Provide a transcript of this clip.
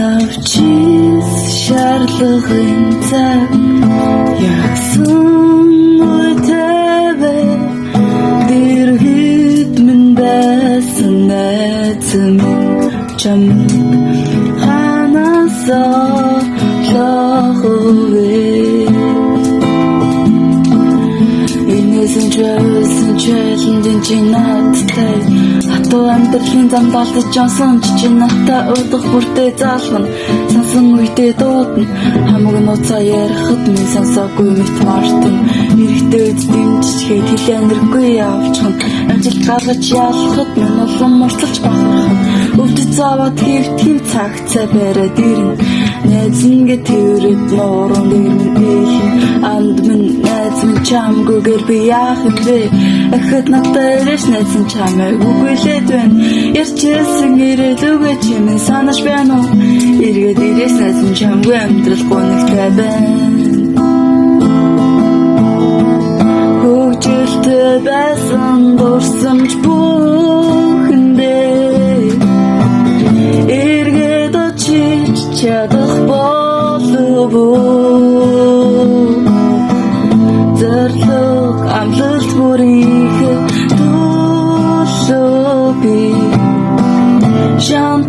навчис шаардлагын цаг яасан үтэвэ дэргэд минь байсан найзан чам ханасаа лоховэ инээсэн чөлөндөн чинаттай хатуу амьдралын зам далдаж жонсон чинаттай удах бүртээ заалгана сансан үедээ дуудана хамаг нууцаа ярихад минь сонсоогүй мэт мартан эрэхтэй дэмжихээ хэлэнэргүй явчихна ажил гаргаж ялахад минь улам мурцалж бахархна өвдөж заваад хэвтгэн цаг цай бариад ирнэ найз ингээд тэрэд нуурын дэрэн анд минь найз минь чамгүйгээр би яах юм бэ ахад надтай ирэж найз минь чамайг үгүйлээд байна ярьчихсан ирээд үгээ чимэн санаж байна уу эргээд ирээс найз минь чамгүй амьдрал гонигтай байна хөгжилтэй байсан дурсамж бүхэндээ эргээд очиж чадах болов уу зорлог амлалт бүрийх төлөө би шан